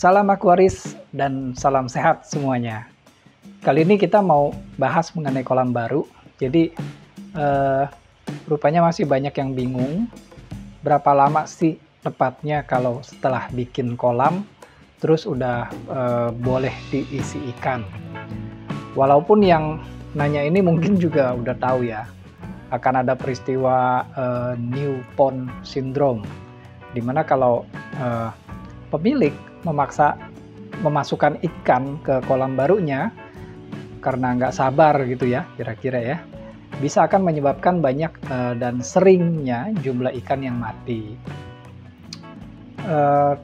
Salam Aquaris dan salam sehat semuanya. Kali ini kita mau bahas mengenai kolam baru. Jadi rupanya masih banyak yang bingung berapa lama sih tepatnya kalau setelah bikin kolam terus udah boleh diisi ikan. Walaupun yang nanya ini mungkin juga udah tahu ya, akan ada peristiwa new pond syndrome, dimana kalau pemilik memaksa memasukkan ikan ke kolam barunya karena nggak sabar gitu ya, kira-kira ya, bisa akan menyebabkan banyak dan seringnya jumlah ikan yang mati.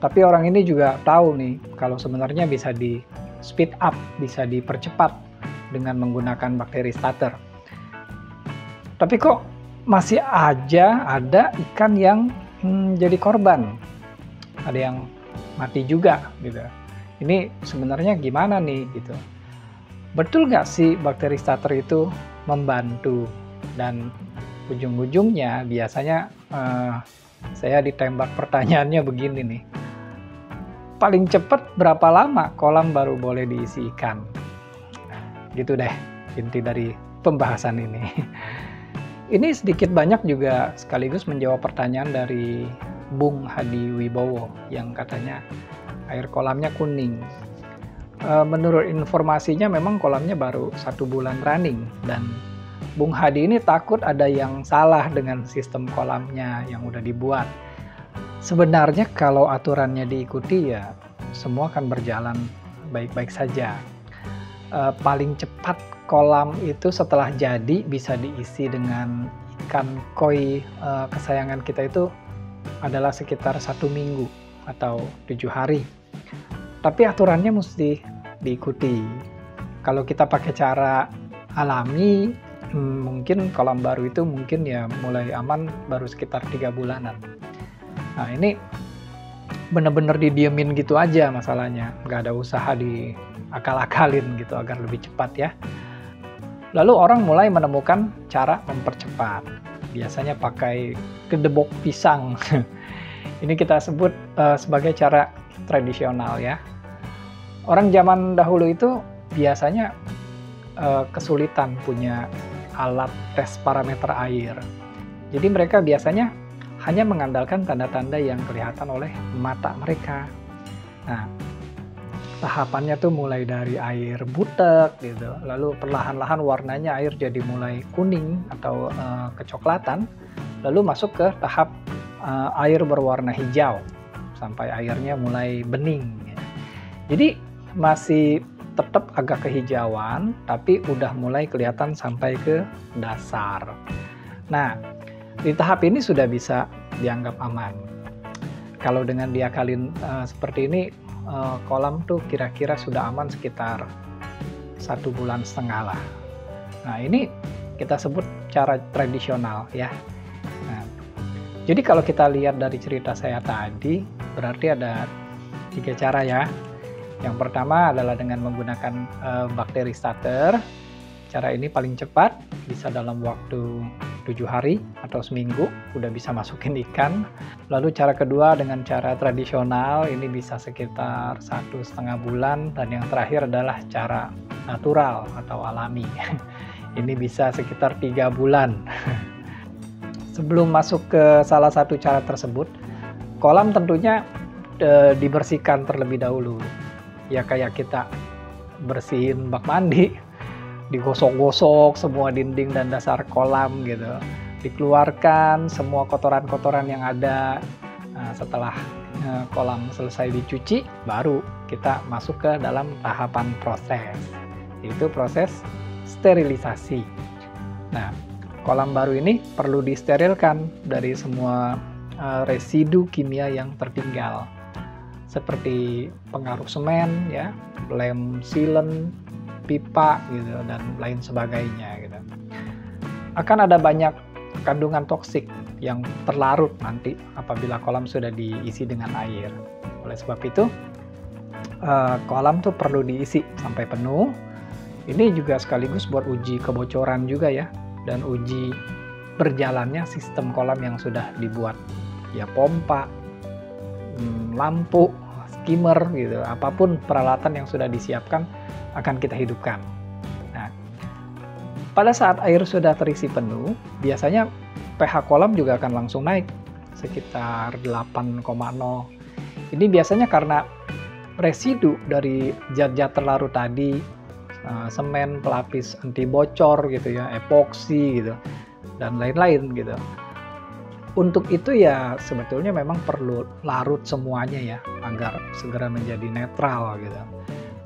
Tapi orang ini juga tahu nih kalau sebenarnya bisa di speed up, bisa dipercepat dengan menggunakan bakteri starter. Tapi kok masih aja ada ikan yang jadi korban, ada yang mati juga gitu. Ini sebenarnya gimana nih gitu? Betul nggak sih bakteri starter itu membantu? Dan ujung-ujungnya biasanya saya ditembak pertanyaannya begini nih. Paling cepat berapa lama kolam baru boleh diisi ikan? Gitu deh inti dari pembahasan ini. Ini sedikit banyak juga sekaligus menjawab pertanyaan dari Bung Hadi Wibowo yang katanya air kolamnya kuning. Menurut informasinya memang kolamnya baru 1 bulan running, dan Bung Hadi ini takut ada yang salah dengan sistem kolamnya yang udah dibuat. Sebenarnya kalau aturannya diikuti ya semua akan berjalan baik-baik saja. Paling cepat kolam itu setelah jadi bisa diisi dengan ikan koi kesayangan kita itu adalah sekitar 1 minggu atau 7 hari. Tapi aturannya mesti diikuti. Kalau kita pakai cara alami, mungkin kolam baru itu mungkin ya mulai aman baru sekitar 3 bulanan. Nah ini bener-bener didiemin gitu aja masalahnya, nggak ada usaha diakal-akalin gitu agar lebih cepat ya. Lalu orang mulai menemukan cara mempercepat, biasanya pakai kedebok pisang. Ini kita sebut sebagai cara tradisional ya. Orang zaman dahulu itu biasanya kesulitan punya alat tes parameter air. Jadi mereka biasanya hanya mengandalkan tanda-tanda yang kelihatan oleh mata mereka. Nah, tahapannya tuh mulai dari air butek gitu, lalu perlahan-lahan warnanya air jadi mulai kuning atau kecoklatan, lalu masuk ke tahap air berwarna hijau sampai airnya mulai bening. Jadi masih tetap agak kehijauan, tapi udah mulai kelihatan sampai ke dasar. Nah, di tahap ini sudah bisa dianggap aman. Kalau dengan diakalin seperti ini, kolam tuh kira-kira sudah aman sekitar 1,5 bulan lah. Nah ini kita sebut cara tradisional ya. Nah, jadi kalau kita lihat dari cerita saya tadi, berarti ada 3 cara ya. Yang pertama adalah dengan menggunakan bakteri starter. Cara ini paling cepat, bisa dalam waktu 7 hari atau seminggu udah bisa masukin ikan. Lalu cara kedua dengan cara tradisional, ini bisa sekitar 1,5 bulan. Dan yang terakhir adalah cara natural atau alami. Ini bisa sekitar 3 bulan. Sebelum masuk ke salah satu cara tersebut, kolam tentunya dibersihkan terlebih dahulu. Ya kayak kita bersihin bak mandi, digosok-gosok semua dinding dan dasar kolam gitu, dikeluarkan semua kotoran-kotoran yang ada. Nah, setelah kolam selesai dicuci, baru kita masuk ke dalam tahapan proses, yaitu proses sterilisasi. Nah, kolam baru ini perlu disterilkan dari semua residu kimia yang tertinggal, seperti pengaruh semen ya, lem sealant, pipa gitu, dan lain sebagainya gitu. Akan ada banyak kandungan toksik yang terlarut nanti apabila kolam sudah diisi dengan air. Oleh sebab itu kolam tuh perlu diisi sampai penuh. Ini juga sekaligus buat uji kebocoran juga ya, dan uji berjalannya sistem kolam yang sudah dibuat ya, pompa, lampu, skimmer gitu, apapun peralatan yang sudah disiapkan akan kita hidupkan. Nah, pada saat air sudah terisi penuh, biasanya pH kolam juga akan langsung naik sekitar 8,0. Ini biasanya karena residu dari zat-zat terlarut tadi, semen, pelapis anti bocor gitu ya, epoksi gitu, dan lain-lain gitu. Untuk itu ya sebetulnya memang perlu larut semuanya ya, agar segera menjadi netral gitu.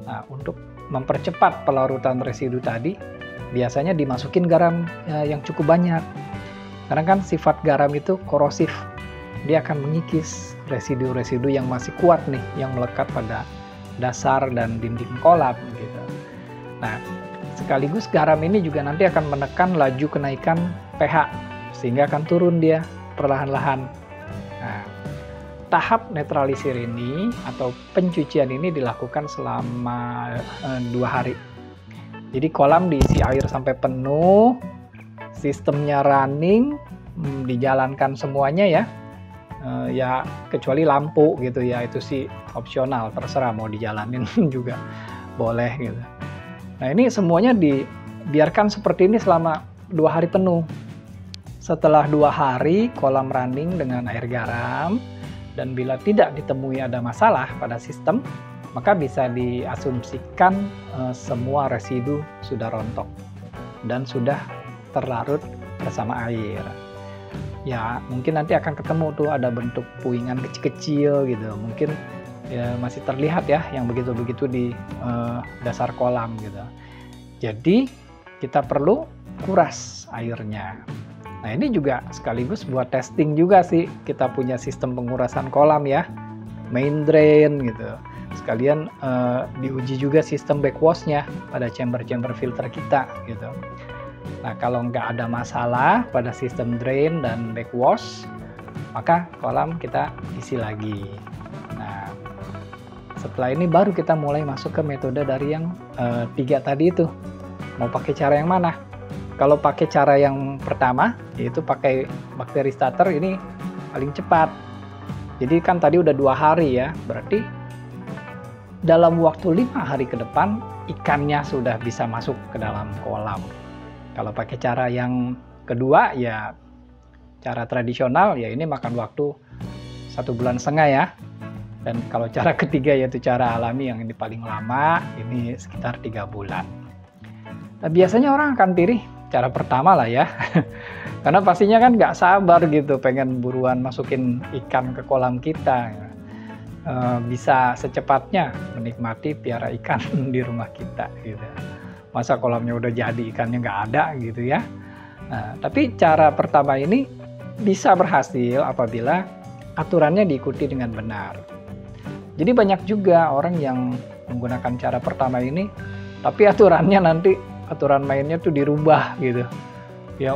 Nah, untuk mempercepat pelarutan residu tadi, biasanya dimasukin garam yang cukup banyak. Karena kan sifat garam itu korosif, dia akan mengikis residu-residu yang masih kuat nih, yang melekat pada dasar dan dinding kolam gitu. Nah, sekaligus garam ini juga nanti akan menekan laju kenaikan pH, sehingga akan turun dia perlahan-lahan. Nah, tahap netralisir ini atau pencucian ini dilakukan selama 2 hari. Jadi kolam diisi air sampai penuh, sistemnya running, dijalankan semuanya ya. Ya kecuali lampu gitu ya, itu sih opsional, terserah mau dijalanin juga boleh gitu. Nah, ini semuanya dibiarkan seperti ini selama 2 hari penuh. Setelah 2 hari kolam running dengan air garam, dan bila tidak ditemui ada masalah pada sistem, maka bisa diasumsikan semua residu sudah rontok dan sudah terlarut bersama air. Ya mungkin nanti akan ketemu tuh ada bentuk puingan kecil-kecil gitu, mungkin ya masih terlihat ya yang begitu-begitu di dasar kolam gitu. Jadi kita perlu kuras airnya. Nah, ini juga sekaligus buat testing juga sih, kita punya sistem pengurasan kolam ya, main drain gitu. Sekalian diuji juga sistem backwash-nya pada chamber-chamber filter kita gitu. Nah, kalau nggak ada masalah pada sistem drain dan backwash, maka kolam kita isi lagi. Nah, setelah ini baru kita mulai masuk ke metode dari yang 3 tadi itu. Mau pakai cara yang mana? Kalau pakai cara yang pertama, yaitu pakai bakteri starter, ini paling cepat. Jadi kan tadi udah 2 hari ya, berarti dalam waktu 5 hari ke depan, ikannya sudah bisa masuk ke dalam kolam. Kalau pakai cara yang kedua, ya cara tradisional, ya ini makan waktu 1,5 bulan ya. Dan kalau cara ketiga, yaitu cara alami yang ini paling lama, ini sekitar 3 bulan. Nah, biasanya orang akan pilih cara pertama lah ya, karena pastinya kan nggak sabar gitu, pengen buruan masukin ikan ke kolam kita, bisa secepatnya menikmati piara ikan di rumah kita gitu. Masa kolamnya udah jadi ikannya nggak ada gitu ya. Nah, tapi cara pertama ini bisa berhasil apabila aturannya diikuti dengan benar. Jadi banyak juga orang yang menggunakan cara pertama ini, tapi aturan mainnya tuh dirubah gitu ya,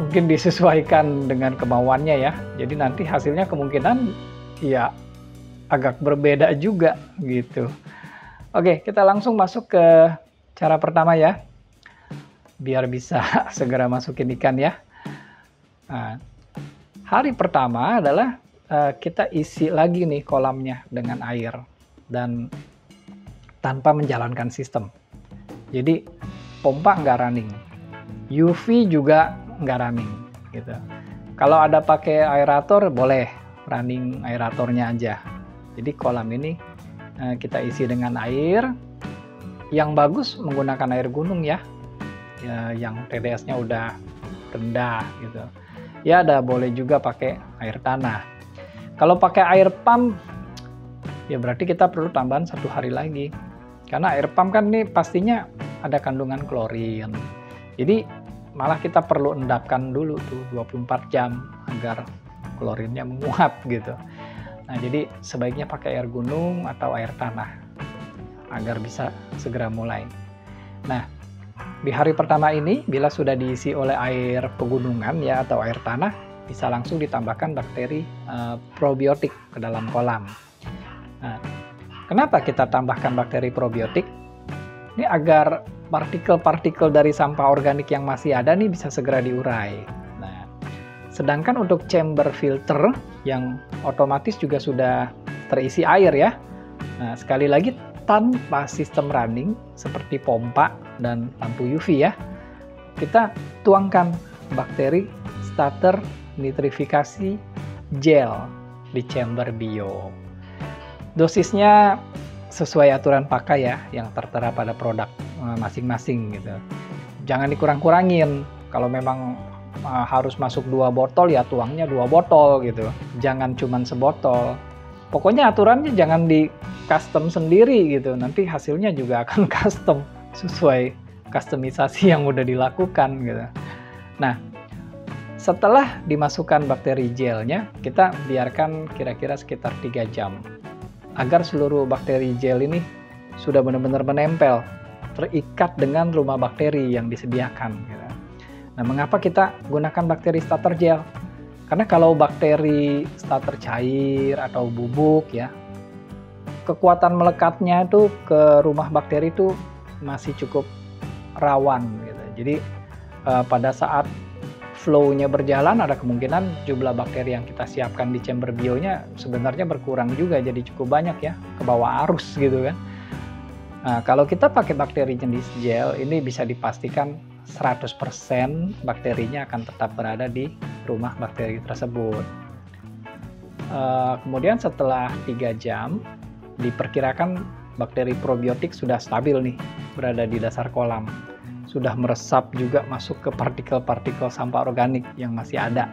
mungkin disesuaikan dengan kemauannya ya, jadi nanti hasilnya kemungkinan ya agak berbeda juga gitu. Oke, kita langsung masuk ke cara pertama ya, biar bisa segera masukin ikan ya. Nah, hari pertama adalah kita isi lagi nih kolamnya dengan air dan tanpa menjalankan sistem. Jadi pompa nggak running, UV juga nggak running gitu. Kalau ada pakai aerator boleh running aeratornya aja. Jadi kolam ini kita isi dengan air yang bagus, menggunakan air gunung ya, yang TDS-nya udah rendah gitu. Ya ada boleh juga pakai air tanah. Kalau pakai air pump ya berarti kita perlu tambahan 1 hari lagi, karena air pump kan ini pastinya ada kandungan klorin. Jadi malah kita perlu endapkan dulu tuh 24 jam agar klorinnya menguap gitu. Nah, jadi sebaiknya pakai air gunung atau air tanah agar bisa segera mulai. Nah, di hari pertama ini bila sudah diisi oleh air pegunungan ya atau air tanah, bisa langsung ditambahkan bakteri probiotik ke dalam kolam. Nah, kenapa kita tambahkan bakteri probiotik? Ini agar partikel-partikel dari sampah organik yang masih ada nih bisa segera diurai. Nah, sedangkan untuk chamber filter yang otomatis juga sudah terisi air ya, Nah, sekali lagi tanpa sistem running seperti pompa dan lampu UV ya, kita tuangkan bakteri starter nitrifikasi gel di chamber bio. Dosisnya sesuai aturan pakai ya, yang tertera pada produk masing-masing gitu. Jangan dikurang-kurangin. Kalau memang harus masuk 2 botol ya tuangnya 2 botol gitu. Jangan cuman sebotol. Pokoknya aturannya jangan di custom sendiri gitu. Nanti hasilnya juga akan custom sesuai customisasi yang udah dilakukan gitu. Nah, setelah dimasukkan bakteri gelnya, kita biarkan kira-kira sekitar 3 jam agar seluruh bakteri gel ini sudah benar-benar menempel, terikat dengan rumah bakteri yang disediakan gitu. Nah, mengapa kita gunakan bakteri starter gel? Karena kalau bakteri starter cair atau bubuk ya, kekuatan melekatnya itu ke rumah bakteri itu masih cukup rawan gitu. Jadi pada saat flow-nya berjalan ada kemungkinan jumlah bakteri yang kita siapkan di chamber bionya sebenarnya berkurang juga, jadi cukup banyak ya, ke bawah arus gitu kan. Nah, kalau kita pakai bakteri jenis gel, ini bisa dipastikan 100% bakterinya akan tetap berada di rumah bakteri tersebut. Kemudian setelah 3 jam, diperkirakan bakteri probiotik sudah stabil nih, berada di dasar kolam. Sudah meresap juga masuk ke partikel-partikel sampah organik yang masih ada.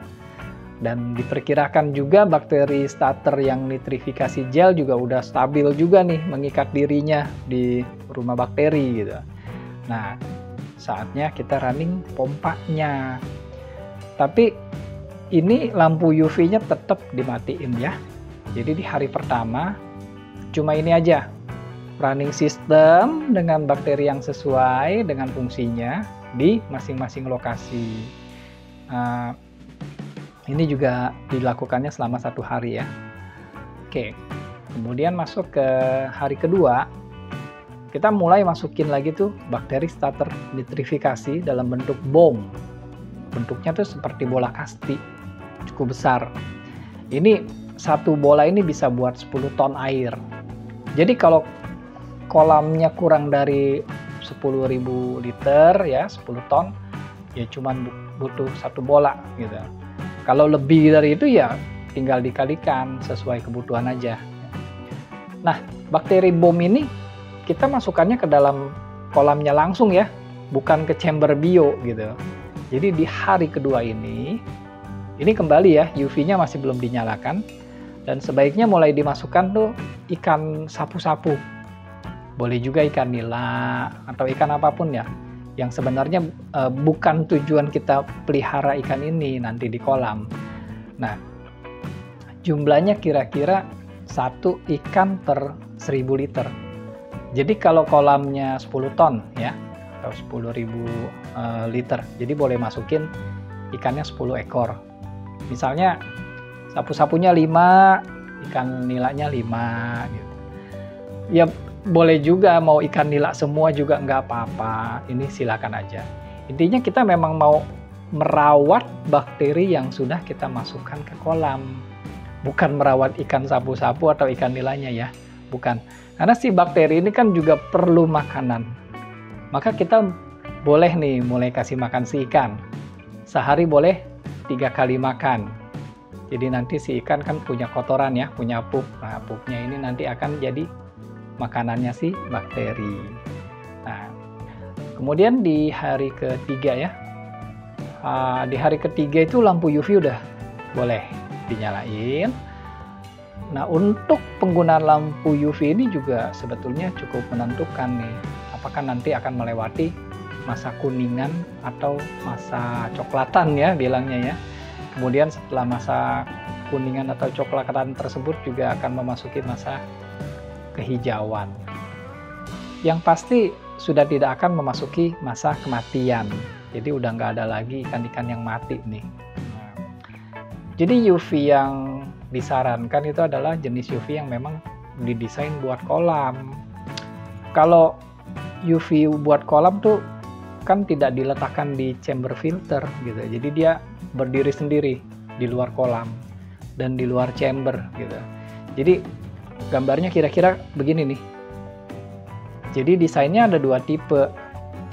Dan diperkirakan juga bakteri starter yang nitrifikasi gel juga udah stabil juga nih, mengikat dirinya di rumah bakteri gitu. Nah, saatnya kita running pompanya. Tapi ini lampu UV-nya tetap dimatiin ya. Jadi di hari pertama cuma ini aja, running system dengan bakteri yang sesuai dengan fungsinya di masing-masing lokasi. Ini juga dilakukannya selama 1 hari ya. Oke, kemudian masuk ke hari kedua, kita mulai masukin lagi tuh bakteri starter nitrifikasi dalam bentuk bom. Bentuknya tuh seperti bola kasti, cukup besar. Ini satu bola ini bisa buat 10 ton air. Jadi kalau kolamnya kurang dari 10.000 liter ya, 10 ton, ya cuman butuh 1 bola gitu. Kalau lebih dari itu ya tinggal dikalikan sesuai kebutuhan aja. Nah, bakteri bom ini kita masukkannya ke dalam kolamnya langsung ya, bukan ke chamber bio gitu. Jadi di hari kedua ini kembali ya, UV-nya masih belum dinyalakan, dan sebaiknya mulai dimasukkan tuh ikan sapu-sapu. Boleh juga ikan nila atau ikan apapun ya, yang sebenarnya bukan tujuan kita pelihara ikan ini nanti di kolam. Nah, jumlahnya kira-kira 1 ikan per 1000 liter. Jadi kalau kolamnya 10 ton ya, atau 10.000 liter, jadi boleh masukin ikannya 10 ekor. Misalnya sapu-sapunya 5, ikan nilanya 5 gitu. Ya boleh juga mau ikan nila semua juga nggak apa-apa, ini silakan aja. Intinya kita memang mau merawat bakteri yang sudah kita masukkan ke kolam, bukan merawat ikan sapu-sapu atau ikan nilanya ya, bukan. Karena si bakteri ini kan juga perlu makanan, maka kita boleh nih mulai kasih makan si ikan. Sehari boleh 3 kali makan. Jadi nanti si ikan kan punya kotoran ya, punya pup. Nah, pupnya ini nanti akan jadi makanannya si bakteri. Nah, kemudian di hari ketiga ya, di hari ketiga itu lampu UV udah boleh dinyalain. Nah, untuk penggunaan lampu UV ini juga sebetulnya cukup menentukan nih, apakah nanti akan melewati masa kuningan atau masa coklatan ya bilangnya ya. Kemudian setelah masa kuningan atau coklatan tersebut juga akan memasuki masa kehijauan. Yang pasti sudah tidak akan memasuki masa kematian. Jadi udah nggak ada lagi ikan-ikan yang mati nih. Jadi UV yang disarankan itu adalah jenis UV yang memang didesain buat kolam. Kalau UV buat kolam tuh kan tidak diletakkan di chamber filter gitu. Jadi dia berdiri sendiri di luar kolam dan di luar chamber gitu. Jadi gambarnya kira-kira begini nih. Jadi desainnya ada dua tipe.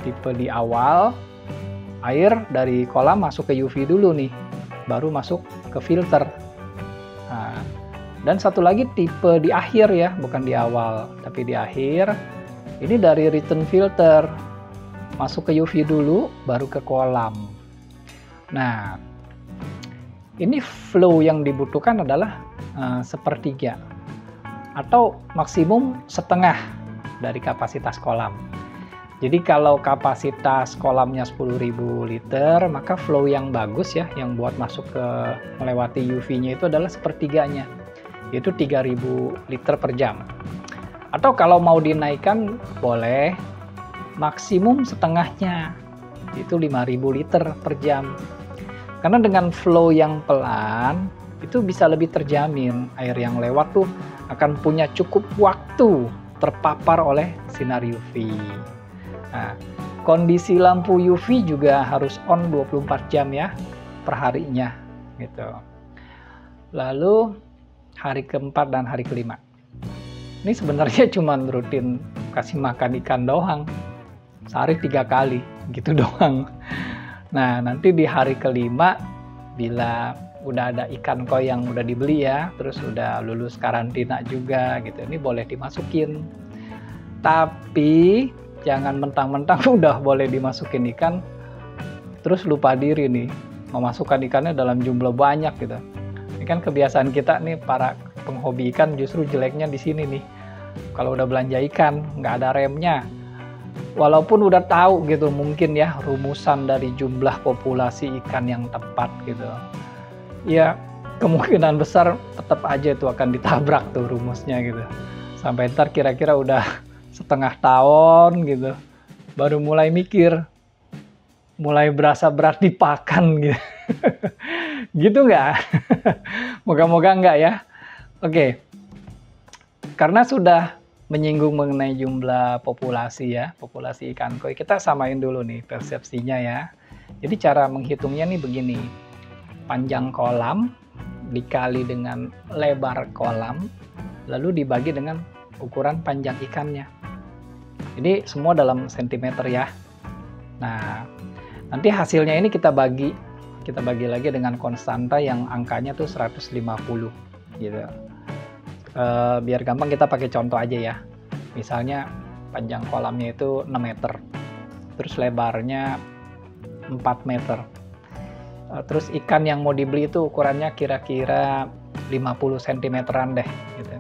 Tipe di awal, air dari kolam masuk ke UV dulu nih, baru masuk ke filter. Nah, dan satu lagi tipe di akhir ya, bukan di awal, tapi di akhir. Ini dari return filter, masuk ke UV dulu, baru ke kolam. Nah, ini flow yang dibutuhkan adalah sepertiga atau maksimum setengah dari kapasitas kolam. Jadi kalau kapasitas kolamnya 10.000 liter, maka flow yang bagus ya, yang buat masuk ke melewati UV-nya itu adalah sepertiganya, yaitu 3.000 liter per jam. Atau kalau mau dinaikkan boleh, maksimum setengahnya, itu 5.000 liter per jam. Karena dengan flow yang pelan, itu bisa lebih terjamin air yang lewat tuh akan punya cukup waktu terpapar oleh sinar UV. Nah, kondisi lampu UV juga harus on 24 jam ya per harinya gitu. Lalu hari keempat dan hari kelima. Ini sebenarnya cuma rutin kasih makan ikan doang. Sehari 3 kali gitu doang. Nah, nanti di hari kelima bila udah ada ikan koi yang udah dibeli ya, terus udah lulus karantina juga gitu, ini boleh dimasukin. Tapi jangan mentang-mentang udah boleh dimasukin ikan, terus lupa diri nih, memasukkan ikannya dalam jumlah banyak gitu. Ini kan kebiasaan kita nih para penghobi ikan, justru jeleknya di sini nih. Kalau udah belanja ikan, nggak ada remnya. Walaupun udah tahu gitu mungkin ya rumusan dari jumlah populasi ikan yang tepat gitu. Ya kemungkinan besar tetap aja itu akan ditabrak tuh rumusnya gitu. Sampai ntar kira-kira udah setengah tahun gitu, baru mulai mikir, mulai berasa berat dipakan gitu. Gitu nggak? Moga-moga nggak ya. Oke, karena sudah menyinggung mengenai jumlah populasi ya, populasi ikan koi, kita samain dulu nih persepsinya ya. Jadi cara menghitungnya nih begini, panjang kolam dikali dengan lebar kolam, lalu dibagi dengan ukuran panjang ikannya. Ini semua dalam sentimeter ya. Nah, nanti hasilnya ini kita bagi lagi dengan konstanta yang angkanya tuh 150 gitu. Biar gampang kita pakai contoh aja ya. Misalnya panjang kolamnya itu 6 meter, terus lebarnya 4 meter. Terus ikan yang mau dibeli itu ukurannya kira-kira 50 cm-an deh gitu.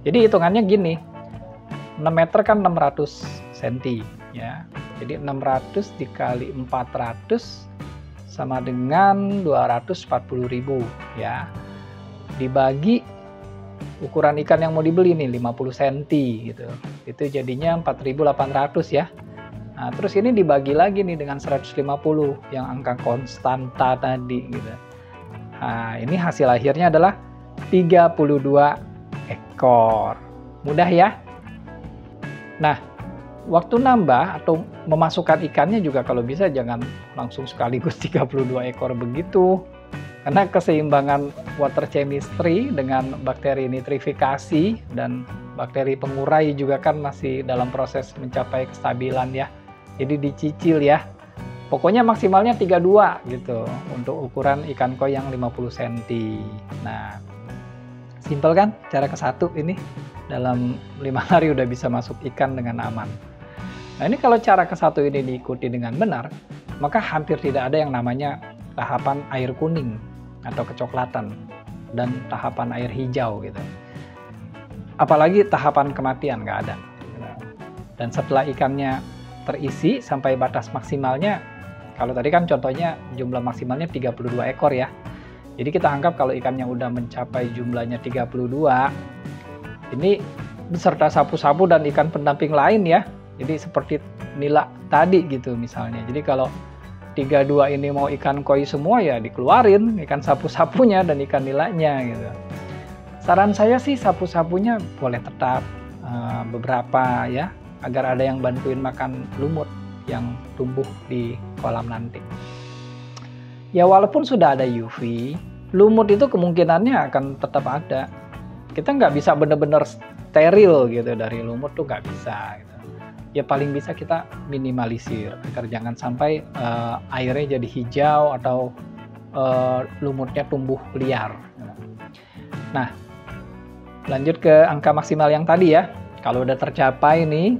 Jadi hitungannya gini, 6 meter kan 600 cm ya. Jadi 600 dikali 400 sama dengan 240.000 ya. Dibagi ukuran ikan yang mau dibeli nih 50 cm gitu. Itu jadinya 4.800 ya. Nah, terus ini dibagi lagi nih dengan 150 yang angka konstanta tadi gitu. Nah, ini hasil akhirnya adalah 32 ekor. Mudah ya? Nah, waktu nambah atau memasukkan ikannya juga kalau bisa jangan langsung sekaligus 32 ekor begitu. Karena keseimbangan water chemistry dengan bakteri nitrifikasi dan bakteri pengurai juga kan masih dalam proses mencapai kestabilan ya. Jadi dicicil ya. Pokoknya maksimalnya 32 gitu untuk ukuran ikan koi yang 50 cm. Nah, simpel kan cara ke satu ini? Dalam 5 hari udah bisa masuk ikan dengan aman. Nah, ini kalau cara ke satu ini diikuti dengan benar, maka hampir tidak ada yang namanya tahapan air kuning atau kecoklatan dan tahapan air hijau gitu. Apalagi tahapan kematian nggak ada. Dan setelah ikannya terisi sampai batas maksimalnya, kalau tadi kan contohnya jumlah maksimalnya 32 ekor ya. Jadi kita anggap kalau ikannya udah mencapai jumlahnya 32, ini beserta sapu-sapu dan ikan pendamping lain ya. Jadi seperti nila tadi gitu misalnya. Jadi kalau 32 ini mau ikan koi semua ya dikeluarin ikan sapu-sapunya dan ikan nilanya gitu. Saran saya sih sapu-sapunya boleh tetap beberapa ya, agar ada yang bantuin makan lumut yang tumbuh di kolam nanti. Ya walaupun sudah ada UV, lumut itu kemungkinannya akan tetap ada. Kita nggak bisa bener-bener steril gitu dari lumut tuh, nggak bisa gitu. Ya paling bisa kita minimalisir agar jangan sampai airnya jadi hijau atau lumutnya tumbuh liar. Nah, lanjut ke angka maksimal yang tadi ya. Kalau udah tercapai nih,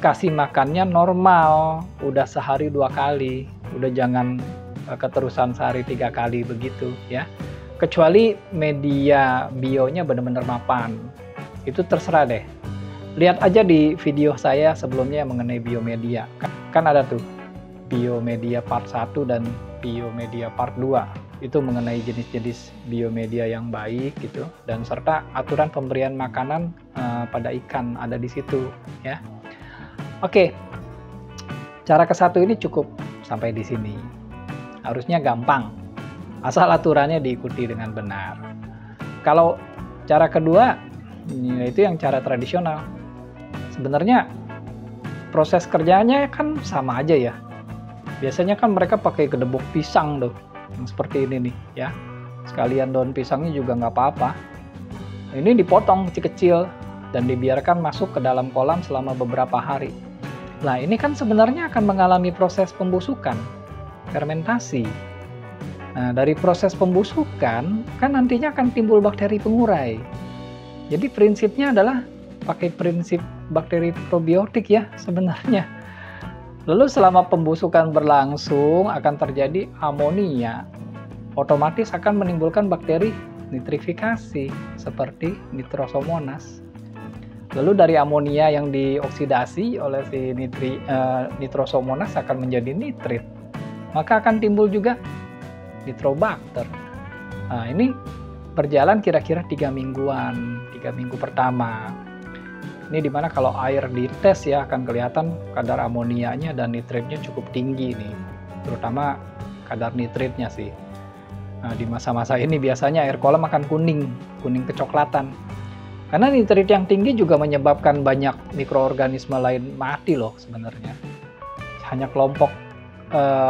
kasih makannya normal, udah sehari 2 kali, udah jangan keterusan sehari 3 kali begitu ya. Kecuali media bionya benar-benar mapan, itu terserah deh. Lihat aja di video saya sebelumnya mengenai biomedia, kan ada tuh biomedia part 1 dan biomedia part 2, itu mengenai jenis-jenis biomedia yang baik gitu, dan serta aturan pemberian makanan pada ikan ada di situ ya. Oke, cara ke-1 ini cukup sampai di sini, harusnya gampang asal aturannya diikuti dengan benar. Kalau cara kedua, yaitu yang cara tradisional, sebenarnya proses kerjanya kan sama aja ya. Biasanya kan mereka pakai gedebok pisang tuh, yang seperti ini nih ya. Sekalian daun pisangnya juga nggak apa-apa. Ini dipotong kecil-kecil dan dibiarkan masuk ke dalam kolam selama beberapa hari. Nah, ini kan sebenarnya akan mengalami proses pembusukan, fermentasi. Nah, dari proses pembusukan kan nantinya akan timbul bakteri pengurai. Jadi prinsipnya adalah pakai prinsip bakteri probiotik ya sebenarnya. Lalu selama pembusukan berlangsung akan terjadi amonia. Otomatis akan menimbulkan bakteri nitrifikasi seperti Nitrosomonas. Lalu dari amonia yang dioksidasi oleh si Nitrosomonas akan menjadi nitrit. Maka akan timbul juga Nitrobacter. Nah, ini berjalan kira-kira 3 mingguan, 3 minggu pertama. Ini dimana kalau air dites ya akan kelihatan kadar amonianya dan nitritnya cukup tinggi nih, terutama kadar nitritnya sih. Nah, di masa-masa ini biasanya air kolam akan kuning kecoklatan. Karena nitrit yang tinggi juga menyebabkan banyak mikroorganisme lain mati loh sebenarnya. Hanya kelompok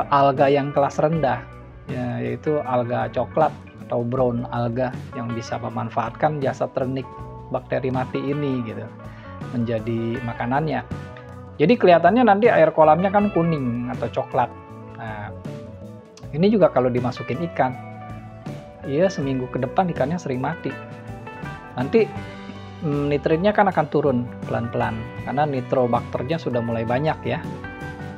alga yang kelas rendah, ya, yaitu alga coklat atau brown alga yang bisa memanfaatkan jasa ternik bakteri mati ini gitu menjadi makanannya. Jadi kelihatannya nanti air kolamnya kan kuning atau coklat. Nah, ini juga kalau dimasukin ikan, iya seminggu ke depan ikannya sering mati. Nanti nitritnya kan akan turun pelan-pelan karena nitrobakternya sudah mulai banyak ya.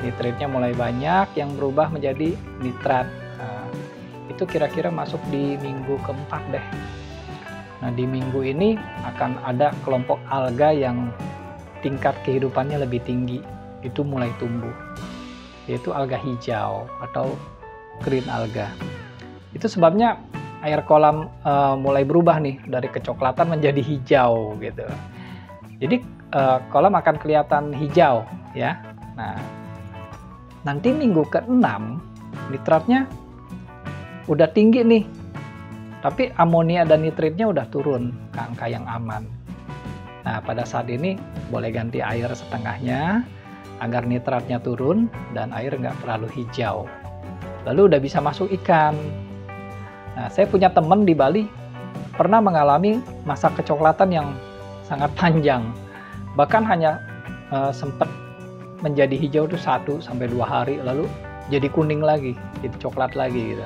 Nitritnya mulai banyak yang berubah menjadi nitrat. Nah, itu kira-kira masuk di minggu keempat deh. Nah, di minggu ini akan ada kelompok alga yang tingkat kehidupannya lebih tinggi, itu mulai tumbuh, yaitu alga hijau atau green alga. Itu sebabnya air kolam mulai berubah nih dari kecoklatan menjadi hijau gitu. Jadi kolam akan kelihatan hijau ya. Nah, nanti minggu ke-6 nitratnya udah tinggi nih. Tapi amonia dan nitritnya udah turun ke angka yang aman. Nah, pada saat ini boleh ganti air setengahnya agar nitratnya turun dan air nggak terlalu hijau. Lalu udah bisa masuk ikan. Nah, saya punya teman di Bali pernah mengalami masa kecoklatan yang sangat panjang. Bahkan hanya sempat menjadi hijau itu 1-2 hari, lalu jadi kuning lagi, jadi coklat lagi gitu.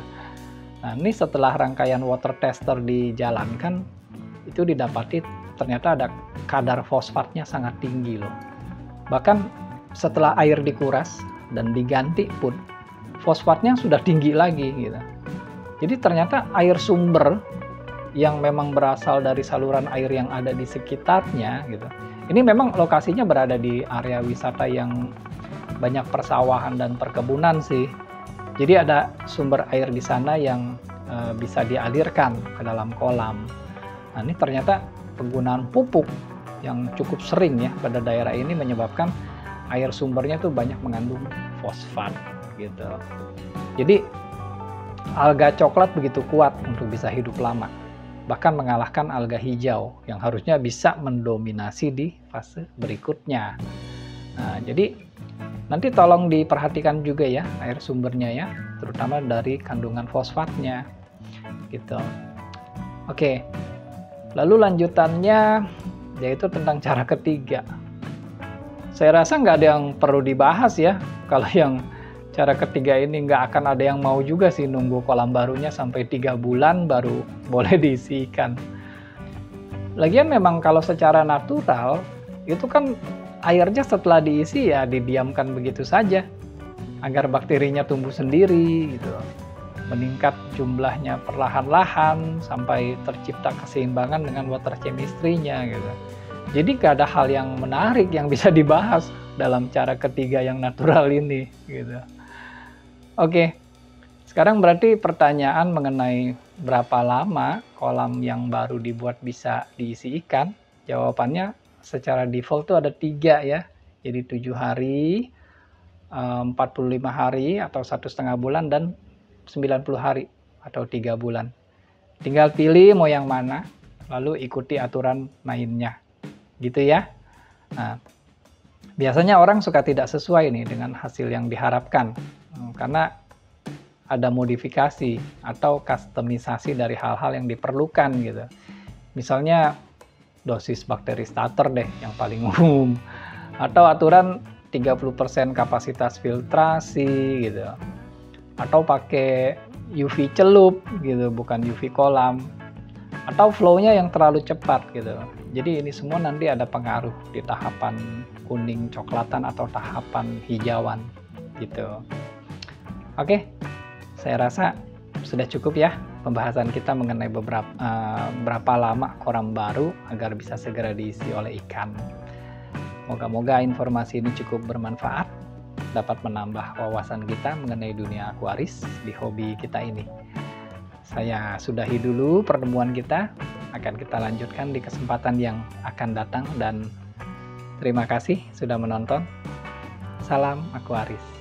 Nah, ini setelah rangkaian water tester dijalankan, itu didapati ternyata ada kadar fosfatnya sangat tinggi loh. Bahkan setelah air dikuras dan diganti pun, fosfatnya sudah tinggi lagi gitu. Jadi ternyata air sumber yang memang berasal dari saluran air yang ada di sekitarnya gitu. Ini memang lokasinya berada di area wisata yang banyak persawahan dan perkebunan sih. Jadi ada sumber air di sana yang bisa dialirkan ke dalam kolam. Nah, ini ternyata penggunaan pupuk yang cukup sering ya pada daerah ini menyebabkan air sumbernya tuh banyak mengandung fosfat gitu. Jadi alga coklat begitu kuat untuk bisa hidup lama, bahkan mengalahkan alga hijau yang harusnya bisa mendominasi di fase berikutnya. Nah, jadi nanti tolong diperhatikan juga ya air sumbernya ya, terutama dari kandungan fosfatnya gitu. Oke, Lalu lanjutannya yaitu tentang cara ketiga. Saya rasa nggak ada yang perlu dibahas ya. Kalau yang cara ketiga ini nggak akan ada yang mau juga sih nunggu kolam barunya sampai 3 bulan baru boleh diisikan. Lagian memang kalau secara natural itu kan airnya setelah diisi ya didiamkan begitu saja agar bakterinya tumbuh sendiri gitu. Meningkat jumlahnya perlahan-lahan sampai tercipta keseimbangan dengan water chemistry-nya gitu. Jadi gak ada hal yang menarik yang bisa dibahas dalam cara ketiga yang natural ini gitu. Oke, sekarang berarti pertanyaan mengenai berapa lama kolam yang baru dibuat bisa diisi ikan. Jawabannya secara default itu ada 3 ya. Jadi 7 hari, 45 hari atau 1,5 bulan, dan 90 hari atau 3 bulan. Tinggal pilih mau yang mana, lalu ikuti aturan mainnya. Gitu ya. Nah, biasanya orang suka tidak sesuai nih dengan hasil yang diharapkan karena ada modifikasi atau kustomisasi dari hal-hal yang diperlukan gitu. Misalnya dosis bakteri starter deh yang paling umum, atau aturan 30% kapasitas filtrasi gitu, atau pakai UV celup gitu bukan UV kolam, atau flow-nya yang terlalu cepat gitu. Jadi ini semua nanti ada pengaruh di tahapan kuning coklatan atau tahapan hijauan gitu. Oke, saya rasa sudah cukup ya pembahasan kita mengenai berapa lama kolam baru agar bisa segera diisi oleh ikan. Moga-moga informasi ini cukup bermanfaat, dapat menambah wawasan kita mengenai dunia akuaris di hobi kita ini. Saya sudahi dulu pertemuan kita, akan kita lanjutkan di kesempatan yang akan datang, dan terima kasih sudah menonton. Salam Akuaris.